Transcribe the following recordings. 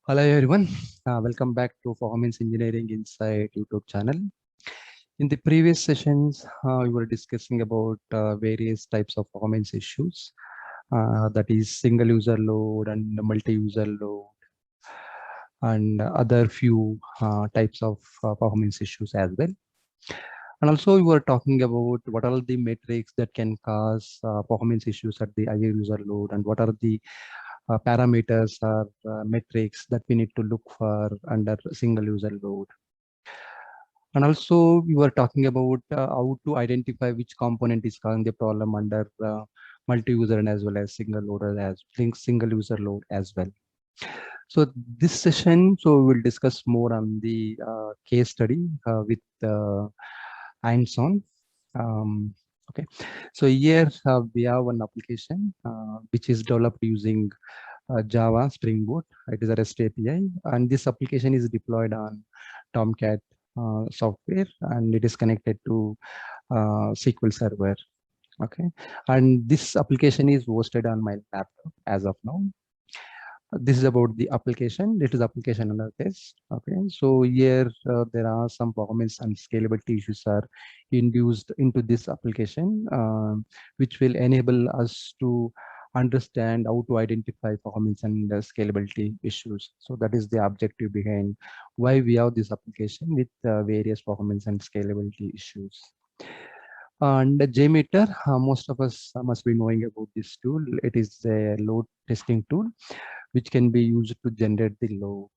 Hello everyone, welcome back to Performance Engineering Insight YouTube channel. In the previous sessions, we were discussing about various types of performance issues, that is single user load and multi-user load, and other few types of performance issues as well. And also we were talking about what are the metrics that can cause performance issues at the higher user load, and what are the parameters or metrics that we need to look for under single user load. And also we were talking about how to identify which component is causing the problem under multi-user and as well as single user load as well. So this session, so we will discuss more on the case study with hands-on. Okay, so here we have one application which is developed using Java Spring Boot. It is a REST API, and this application is deployed on Tomcat software, and it is connected to SQL Server. Okay, and this application is hosted on my laptop as of now. This is about the application. It is application under test. Okay, so here there are some performance and scalability issues are induced into this application, which will enable us to understand how to identify performance and scalability issues. So that is the objective behind why we have this application with various performance and scalability issues. And the JMeter, most of us must be knowing about this tool. It is a load testing tool which can be used to generate the load.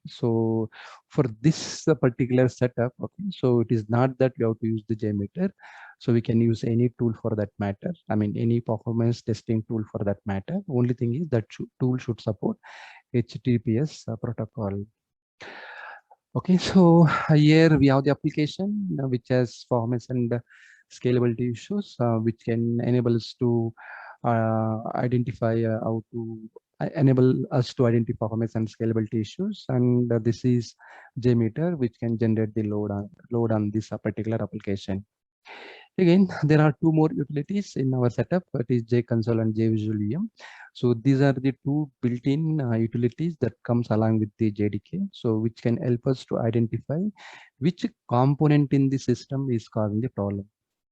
So for this particular setup, okay, so it is not that we have to use the JMeter. So we can use any tool for that matter. I mean, any performance testing tool for that matter. Only thing is that tool should support HTTPS protocol. Okay, so here we have the application which has performance and scalability issues, which can enable us to identify how to enable us to identify performance and scalability issues. And this is JMeter, which can generate the load on this particular application. Again, there are two more utilities in our setup, that is JConsole and JVisualVM. So these are the two built-in utilities that comes along with the JDK, so which can help us to identify which component in the system is causing the problem.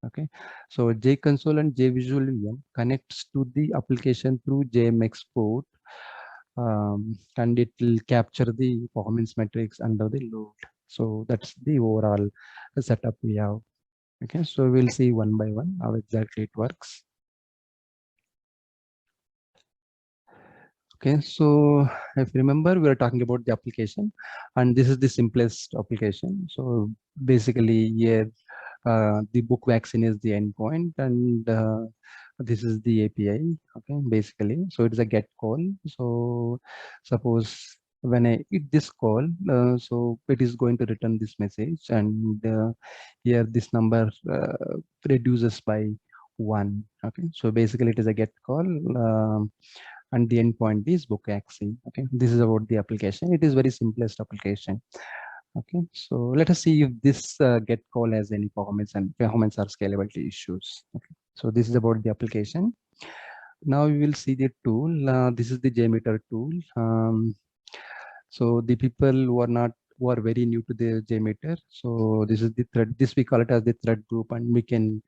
Okay, so JConsole and JVisualVM connects to the application through JMexport, and it will capture the performance metrics under the load. So that's the overall setup we have. Okay, so we'll see one by one how exactly it works. Okay, so if you remember, we are talking about the application, and this is the simplest application. So basically here, the book vaccine is the endpoint, and this is the API. Okay, basically, so it is a get call. So suppose when I hit this call, so it is going to return this message, and here this number reduces by 1. Okay, so basically it is a get call. And the endpoint is book vaccine. Okay, this is about the application. It is very simplest application. Okay, so let us see if this get call has any performance or scalability issues. Okay, so this is about the application. Now we will see the tool. This is the JMeter tool. So the people who are very new to the JMeter. So this is the thread. This we call it as the thread group, and we can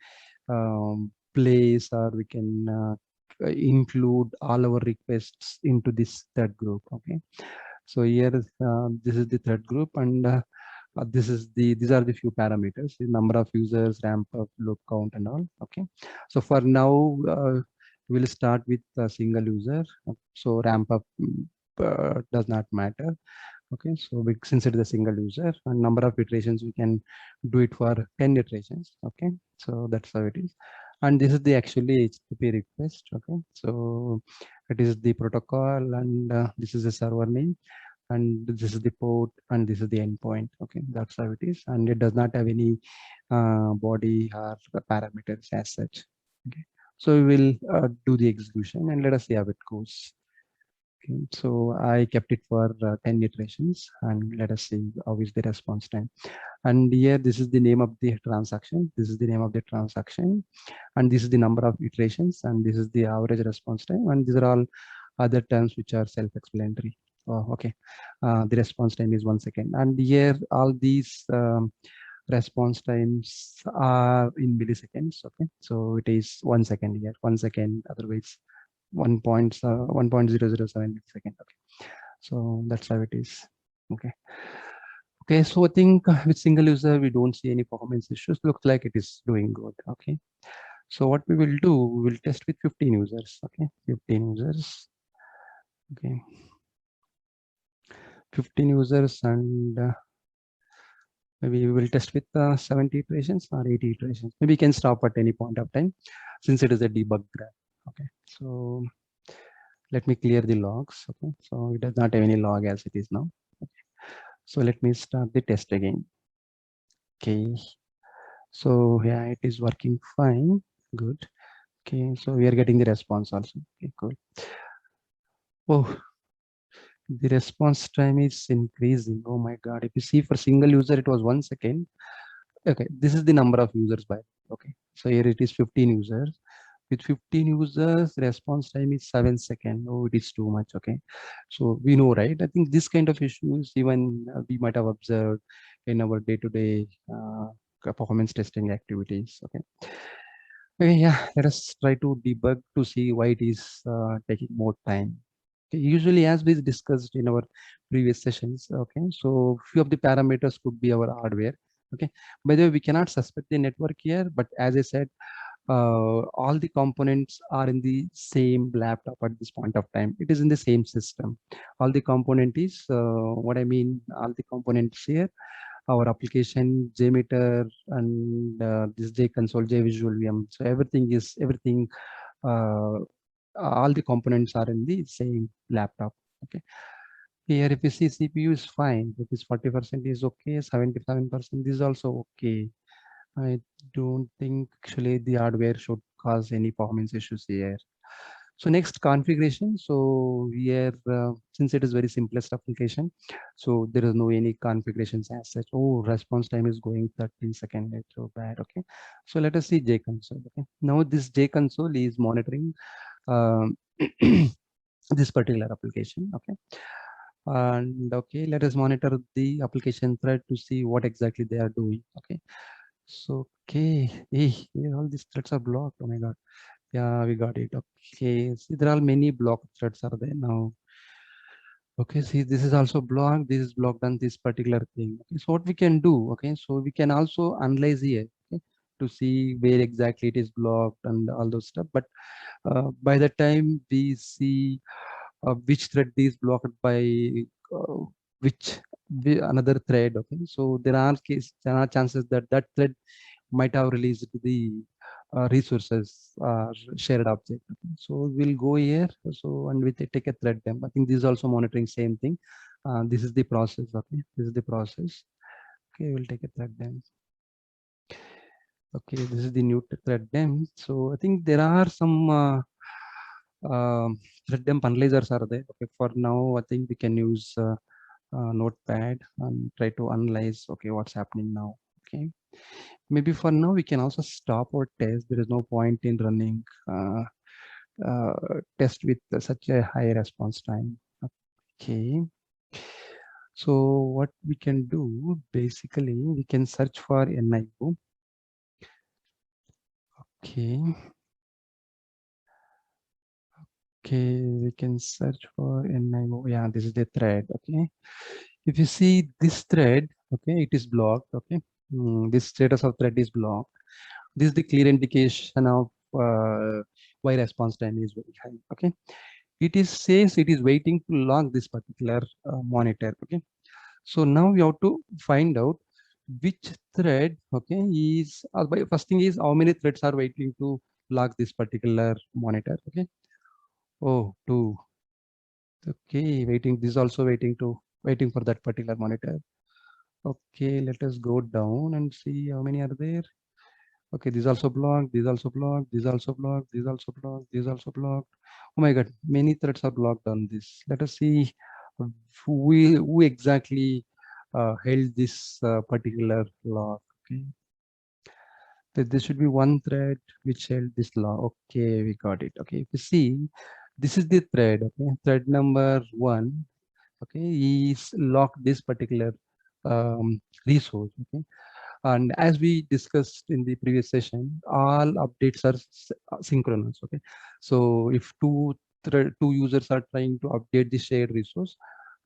place, or we can include all our requests into this thread group. Okay, so here this is the thread group, and these are the few parameters: the number of users, ramp up, loop count, and all. Okay, so for now we'll start with a single user. So ramp up does not matter. Okay, so since it is a single user, and number of iterations, we can do it for 10 iterations. Okay, so that's how it is. And this is the actually HTTP request. Okay, so it is the protocol, and this is the server name, and this is the port, and this is the endpoint. Okay, that's how it is, and it does not have any body or parameters as such. Okay, so we will do the execution, and let us see how it goes. Okay, so I kept it for 10 iterations, and let us see how is the response time. And here, this is the name of the transaction. This is the name of the transaction, and this is the number of iterations, and this is the average response time. And these are all other terms which are self-explanatory. Okay, the response time is 1 second, and here all these response times are in milliseconds. Okay, so it is 1 second here, 1 second, otherwise 1.007 millisecond. Okay, so that's how it is. Okay. Okay, so I think with single user we don't see any performance issues. Looks like it is doing good. Okay, so what we will do, we will test with 15 users. Okay, 15 users. Okay, 15 users, and maybe we will test with 70 iterations or 80 iterations. Maybe you can stop at any point of time since it is a debug graph. Okay, so let me clear the logs. Okay, so it does not have any log as it is now. Okay. So let me start the test again. Okay, so yeah, it is working fine. Good. Okay, so we are getting the response also. Okay, cool. Oh, the response time is increasing. Oh my God. If you see for single user, it was 1 second. Okay, this is the number of users by. Okay, so here it is 15 users. With 15 users, response time is 7 seconds. Oh, it is too much. Okay, so we know, right? I think this kind of issues even we might have observed in our day-to-day performance testing activities. Okay. Okay, yeah, let us try to debug to see why it is taking more time. Okay, usually, as we discussed in our previous sessions, okay, so few of the parameters could be our hardware. Okay, by the way, we cannot suspect the network here, but as I said, all the components are in the same laptop at this point of time. It is in the same system. All the component is what I mean. All the components here, our application, JMeter, and this JConsole, JVisual VM. So everything. Uh, all the components are in the same laptop. Okay. Here, if you see CPU is fine, if it's 40% is okay, 77% is also okay. I don't think actually the hardware should cause any performance issues here. So next configuration. So here, since it is very simplest application, so there is no any configurations as such. Oh, response time is going 13 seconds. It's so bad. Okay. So let us see JConsole. Okay. Now this JConsole is monitoring um, this particular application. Okay. And okay, let us monitor the application thread to see what exactly they are doing. Okay. So okay, hey, all these threads are blocked. Oh my God. Yeah, we got it. Okay, see, there are many blocked threads are there now. Okay, see, this is also blocked. This is blocked on this particular thing. Okay, so what we can do? Okay, so we can also analyze here. Okay, to see where exactly it is blocked and all those stuff. But by the time we see which thread is blocked by uh, which another thread. Okay, so there are chances that that thread might have released the resources shared object. Okay. So we'll go here. So and we take a thread them. I think this is also monitoring same thing. This is the process. Okay, this is the process. Okay, we'll take a thread them. Okay, this is the new thread them. So I think there are some thread dump analyzers are there. Okay, for now I think we can use Notepad and try to analyze. Okay, what's happening now? Okay. Maybe for now we can also stop our test. There is no point in running test with such a high response time. Okay. So what we can do, basically, we can search for NIO. Okay. Okay, we can search for NIO. Yeah, this is the thread. Okay. If you see this thread, okay, it is blocked. Okay. This status of thread is blocked. This is the clear indication of why response time is very high. Okay, it is says it is waiting to log this particular monitor. Okay, so now we have to find out which thread. Okay, is first thing is how many threads are waiting to log this particular monitor. Okay, oh, two. Okay, waiting. This is also waiting for that particular monitor. Okay, let us go down and see how many are there. Okay, this also blocked, this also blocked, this also blocked, this also blocked, this also blocked. Oh my God, many threads are blocked on this. Let us see who exactly held this particular lock. Okay, this should be one thread which held this lock. Okay, we got it. Okay, if you see, this is the thread. Okay, thread number 1. Okay, he's locked this particular resource. Okay, and as we discussed in the previous session, all updates are synchronous. Okay, so if two users are trying to update the shared resource,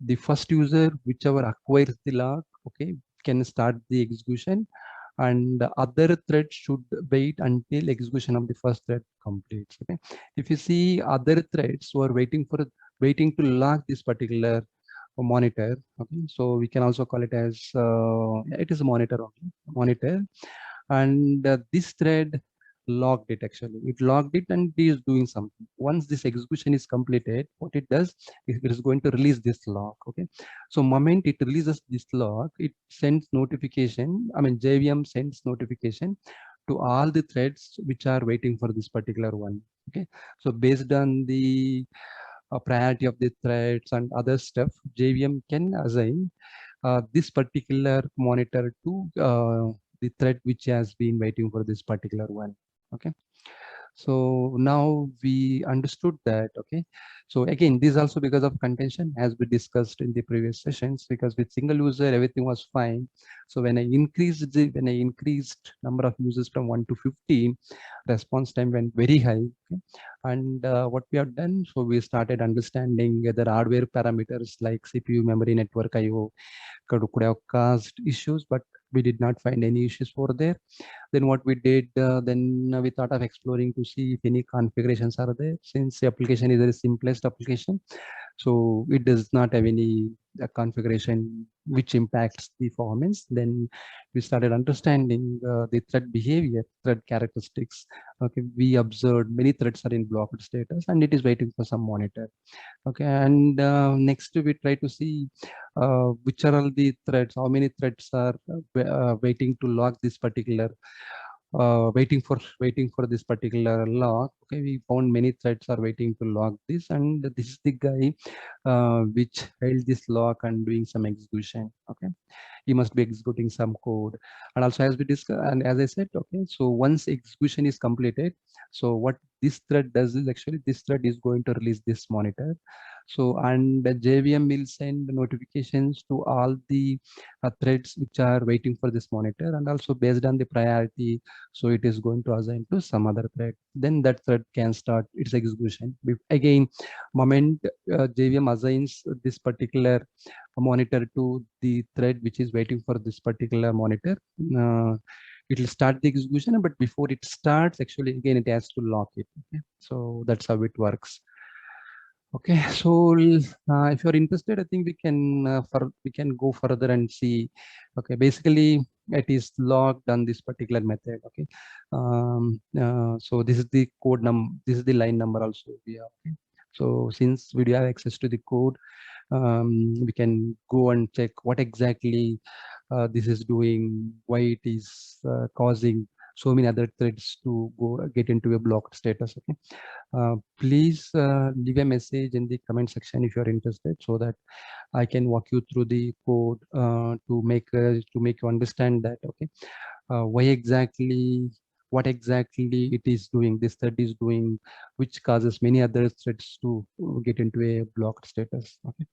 the first user, whichever acquires the lock, okay, can start the execution, and the other thread should wait until execution of the first thread completes. Okay, if you see other threads who are waiting to lock this particular monitor, okay, so we can also call it as it is a monitor, okay, monitor, and this thread logged it. Actually it logged it and it is doing something. Once this execution is completed, what it does is it is going to release this log. Okay, so moment it releases this log, it sends notification, I mean JVM sends notification to all the threads which are waiting for this particular one. Okay, so based on the priority of the threads and other stuff, JVM can assign this particular monitor to the thread which has been waiting for this particular one. Okay, so now we understood that. Okay, so again, this also because of contention, as we discussed in the previous sessions, because with single user everything was fine. So when I increased number of users from 1 to 15, response time went very high. Okay? And what we have done, so we started understanding the hardware parameters like CPU, memory, network, IO could have caused issues, but we did not find any issues for there. Then what we did, then we thought of exploring to see if any configurations are there, since the application is the simplest application. So it does not have any configuration which impacts the performance. Then we started understanding the thread behavior, thread characteristics. Okay, we observed many threads are in blocked status and it is waiting for some monitor. Okay, and next we try to see which are all the threads, how many threads are waiting to log this particular waiting for this particular log. Okay, we found many threads are waiting to log this, and this is the guy which held this log and doing some execution. Okay, he must be executing some code. And also as we discussed, and as I said, okay, so once execution is completed, so what this thread does is actually this thread is going to release this monitor. So, and the JVM will send notifications to all the threads which are waiting for this monitor, and also based on the priority, so it is going to assign to some other thread. Then that thread can start its execution. Again, moment JVM assigns this particular monitor to the thread which is waiting for this particular monitor, it will start the execution, but before it starts, actually again it has to lock it. Okay, so that's how it works. Okay, so if you're interested, I think we can go further and see. Okay, basically it is logged on this particular method. Okay, so this is the code this is the line number also. Yeah. Okay. So since we do have access to the code, we can go and check what exactly this is doing, why it is causing so many other threads to go get into a blocked status. Okay, please leave a message in the comment section if you are interested, so that I can walk you through the code to make you understand that. Okay, why exactly, what exactly it is doing, this thread is doing, which causes many other threads to get into a blocked status. Okay,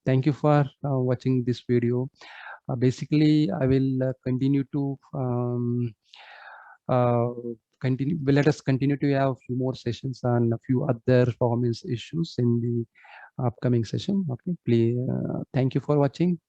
thank you for watching this video. Basically I will continue to uh, let us continue to have a few more sessions on a few other performance issues in the upcoming session. Okay, please, thank you for watching.